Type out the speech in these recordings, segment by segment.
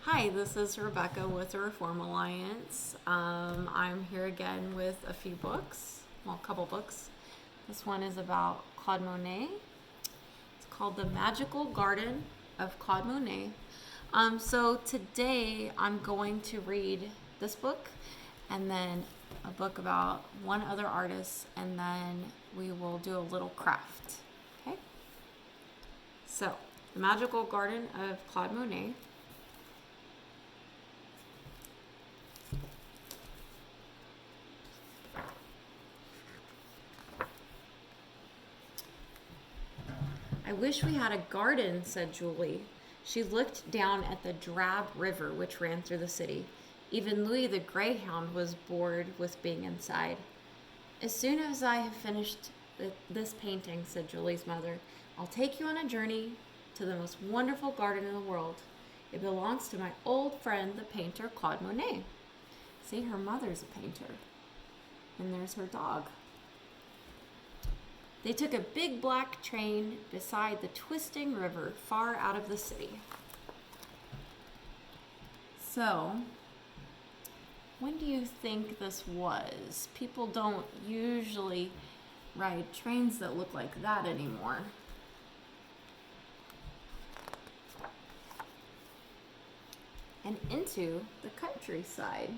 Hi, this is Rebecca with the Reform Alliance. I'm here again with a few books, well, a couple books. This one is about Claude Monet. It's called The Magical Garden of Claude Monet. So today I'm going to read this book and then a book about one other artist, and then we will do a little craft. Okay? So, The Magical Garden of Claude Monet. I wish we had a garden, said Julie. She looked down at the drab river which ran through the city. Even Louis the greyhound was bored with being inside. As soon as I have finished this painting, said Julie's mother, I'll take you on a journey to the most wonderful garden in the world. It belongs to my old friend, the painter Claude Monet. See, her mother's a painter. And there's her dog. They took a big black train beside the twisting river far out of the city. So, when do you think this was? People don't usually ride trains that look like that anymore. And into the countryside.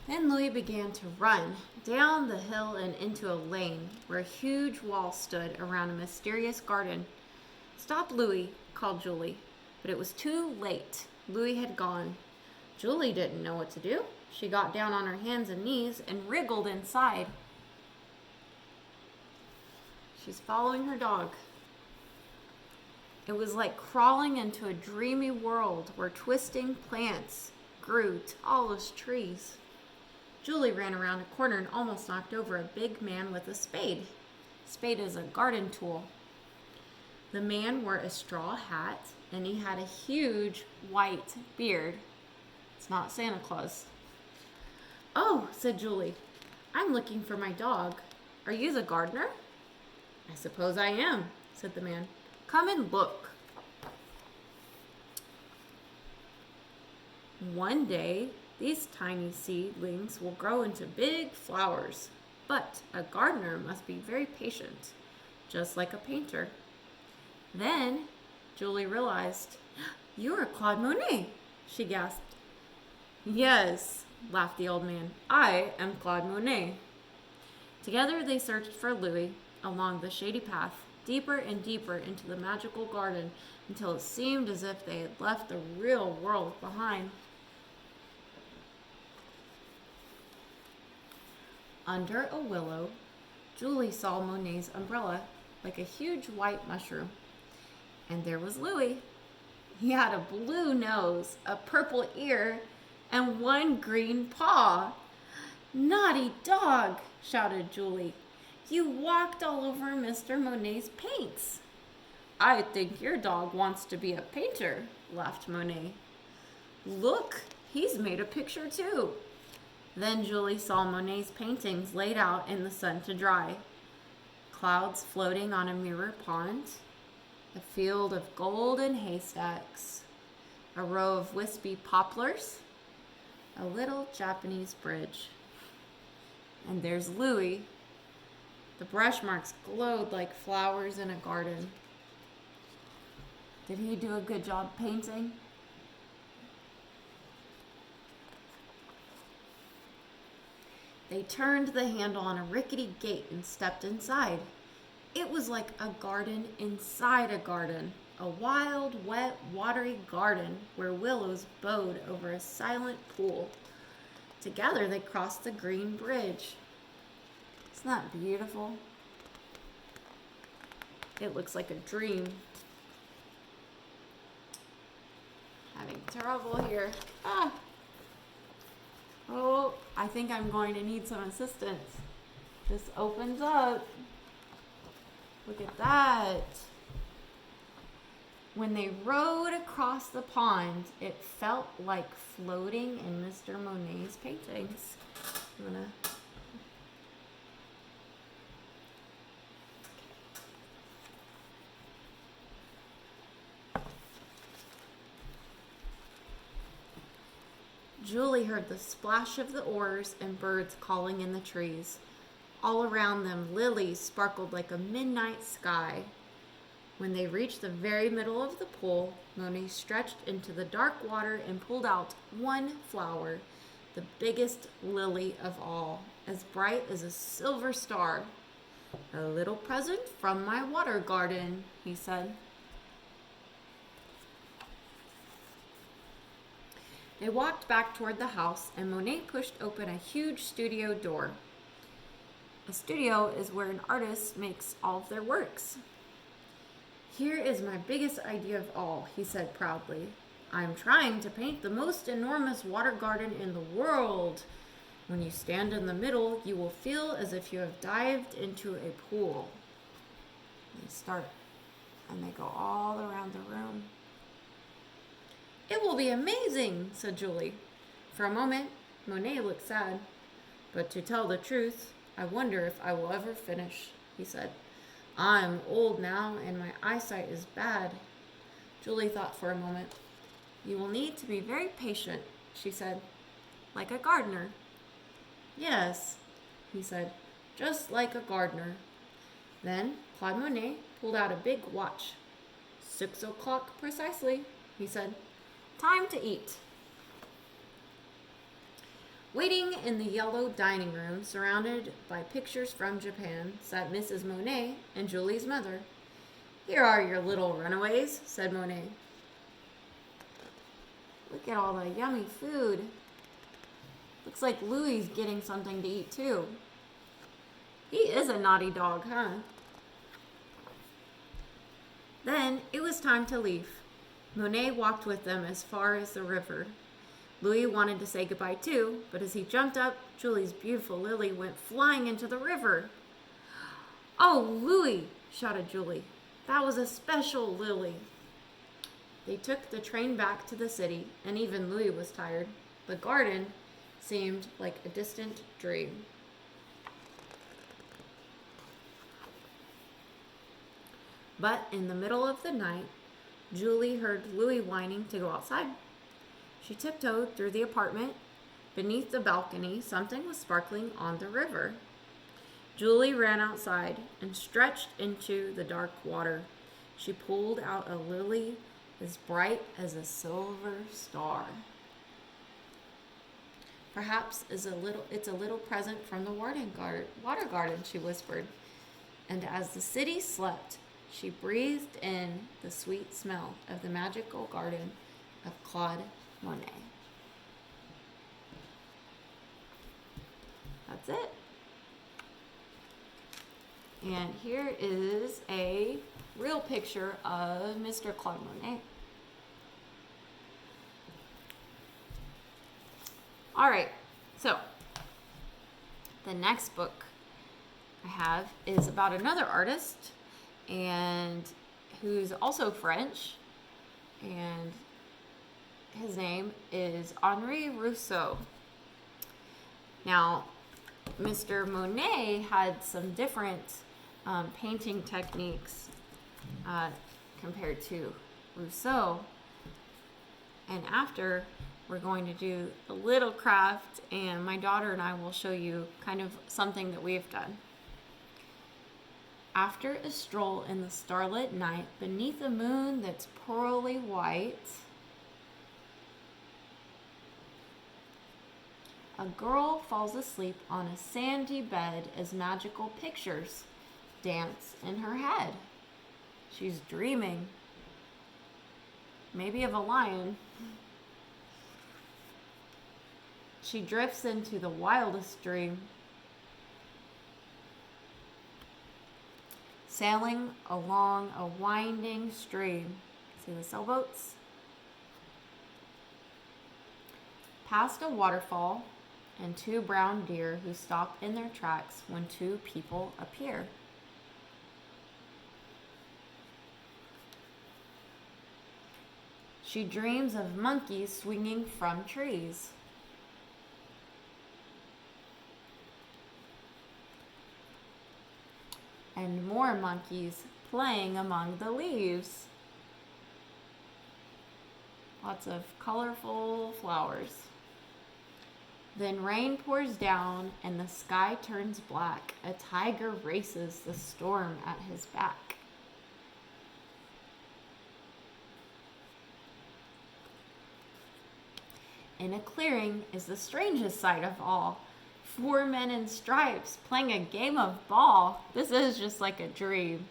Then Louis began to run down the hill and into a lane where a huge wall stood around a mysterious garden. Stop, Louis, called Julie, but it was too late. Louis had gone. Julie didn't know what to do. She got down on her hands and knees and wriggled inside. She's following her dog. It was like crawling into a dreamy world where twisting plants grew tall as trees. Julie ran around a corner and almost knocked over a big man with a spade. Spade is a garden tool. The man wore a straw hat and he had a huge white beard. It's not Santa Claus. Oh, said Julie, I'm looking for my dog. Are you the gardener? I suppose I am, said the man. Come and look. One day, these tiny seedlings will grow into big flowers, but a gardener must be very patient, just like a painter. Then Julie realized, you're Claude Monet, she gasped. Yes, laughed the old man, I am Claude Monet. Together they searched for Louis along the shady path, deeper and deeper into the magical garden, until it seemed as if they had left the real world behind. Under a willow, Julie saw Monet's umbrella like a huge white mushroom. And there was Louis. He had a blue nose, a purple ear, and one green paw. Naughty dog, shouted Julie. You walked all over Mr. Monet's paints. I think your dog wants to be a painter, laughed Monet. Look, he's made a picture too. Then Julie saw Monet's paintings laid out in the sun to dry. Clouds floating on a mirror pond, a field of golden haystacks, a row of wispy poplars, a little Japanese bridge. And there's Louis. The brush marks glowed like flowers in a garden. Did he do a good job painting? They turned the handle on a rickety gate and stepped inside. It was like a garden inside a garden, a wild, wet, watery garden where willows bowed over a silent pool. Together they crossed the green bridge. Isn't that beautiful? It looks like a dream. Having trouble here. Oh, I think I'm going to need some assistance. This opens up. Look at that. When they rowed across the pond, it felt like floating in Mr. Monet's paintings. I'm gonna Julie heard the splash of the oars and birds calling in the trees. All around them, lilies sparkled like a midnight sky. When they reached the very middle of the pool, Monet stretched into the dark water and pulled out one flower, the biggest lily of all, as bright as a silver star. "A little present from my water garden," he said. They walked back toward the house, and Monet pushed open a huge studio door. A studio is where an artist makes all of their works. "Here is my biggest idea of all," he said proudly. "I am trying to paint the most enormous water garden in the world. When you stand in the middle, you will feel as if you have dived into a pool." They start, and they go all around the room. "It will be amazing," said Julie. For a moment, Monet looked sad. "But to tell the truth, I wonder if I will ever finish," he said. "I'm old now, and my eyesight is bad." Julie thought for a moment. "You will need to be very patient," she said. "Like a gardener." "Yes," he said, "just like a gardener." Then Claude Monet pulled out a big watch. "6 o'clock precisely," he said. "Time to eat." Waiting in the yellow dining room, surrounded by pictures from Japan, sat Mrs. Monet and Julie's mother. "Here are your little runaways," said Monet. "Look at all the yummy food. Looks like Louis's getting something to eat too. He is a naughty dog, huh?" Then it was time to leave. Monet walked with them as far as the river. Louis wanted to say goodbye too, but as he jumped up, Julie's beautiful lily went flying into the river. "Oh, Louis!" shouted Julie. "That was a special lily." They took the train back to the city, and even Louis was tired. The garden seemed like a distant dream. But in the middle of the night, Julie heard Louis whining to go outside. She tiptoed through the apartment. Beneath the balcony, something was sparkling on the river. Julie ran outside and stretched into the dark water. She pulled out a lily as bright as a silver star. "Perhaps it's a little present from the water garden," she whispered. And as the city slept, she breathed in the sweet smell of the magical garden of Claude Monet. That's it. And here is a real picture of Mr. Claude Monet. All right, so the next book I have is about another artist and who's also French, and his name is Henri Rousseau. Now, Mr. Monet had some different painting techniques compared to Rousseau, and after we're going to do a little craft, and my daughter and I will show you kind of something that we've done. After a stroll in the starlit night beneath a moon that's pearly white, a girl falls asleep on a sandy bed as magical pictures dance in her head. She's dreaming, maybe of a lion. She drifts into the wildest dream, sailing along a winding stream. See the sailboats? Past a waterfall and two brown deer who stop in their tracks when two people appear. She dreams of monkeys swinging from trees. And more monkeys playing among the leaves. Lots of colorful flowers. Then rain pours down and the sky turns black. A tiger races the storm at his back. In a clearing is the strangest sight of all. 4 men in stripes playing a game of ball. This is just like a dream.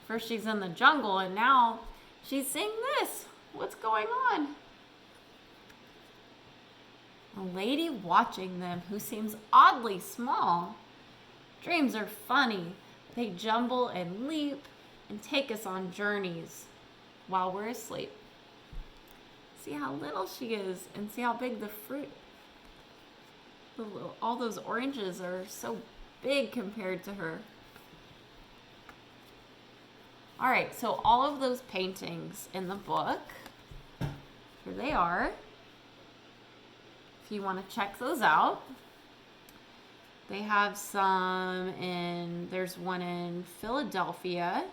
First she's in the jungle and now she's seeing this. What's going on? A lady watching them who seems oddly small. Dreams are funny. They jumble and leap and take us on journeys while we're asleep. See how little she is and see how big the fruit. All those oranges are so big compared to her. All right, so all of those paintings in the book, here they are. If you want to check those out. They have some there's one in Philadelphia.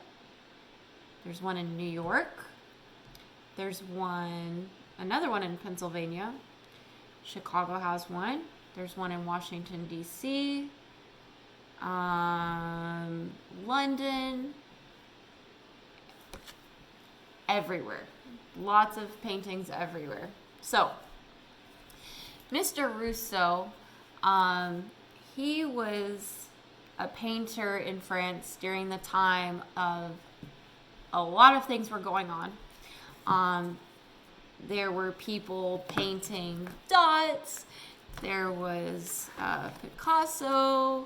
There's one in New York. There's another one in Pennsylvania. Chicago has one. There's one in Washington, D.C. London. Everywhere. Lots of paintings everywhere. So, Mr. Rousseau, he was a painter in France during the time of a lot of things were going on. There were people painting dots. There was Picasso,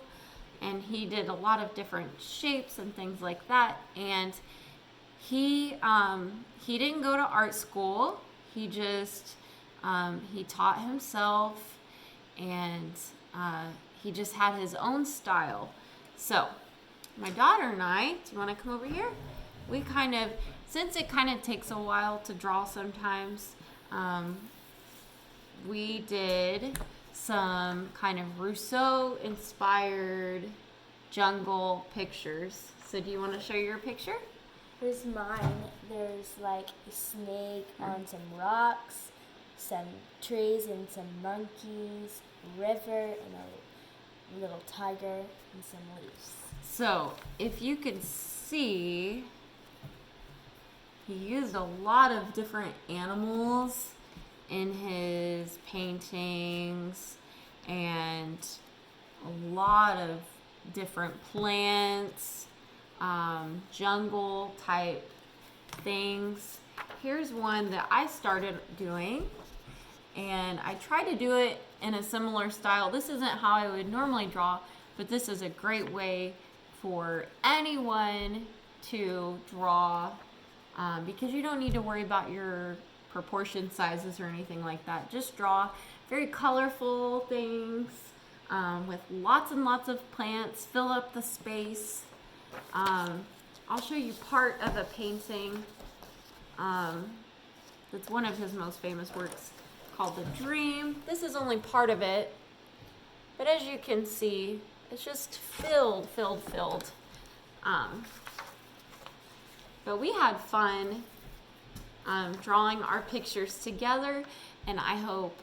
and he did a lot of different shapes and things like that. And he didn't go to art school. He just he taught himself, and he just had his own style. So my daughter and I, do you want to come over here? We since it kind of takes a while to draw sometimes, we did some kind of Rousseau-inspired jungle pictures. So do you want to show your picture? Here's mine. There's like a snake on some rocks, some trees and some monkeys, a river, and a little tiger and some leaves. So if you can see, he used a lot of different animals in his paintings and a lot of different plants, jungle type things. Here's one that I started doing, and I try to do it in a similar style. This isn't how I would normally draw, but this is a great way for anyone to draw, because you don't need to worry about your proportion sizes or anything like that. Just draw very colorful things with lots and lots of plants. Fill up the space. I'll show you part of a painting that's one of his most famous works, called The Dream. This is only part of it, but as you can see, it's just filled. But we had fun drawing our pictures together, and I hope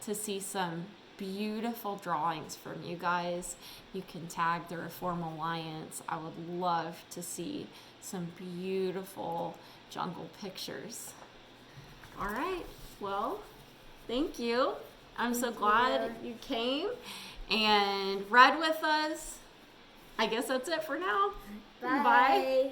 to see some beautiful drawings from you guys. You can tag the Reform Alliance. I would love to see some beautiful jungle pictures. All right, well, thank you. I'm so glad you came and read with us. I guess that's it for now. Bye. Bye.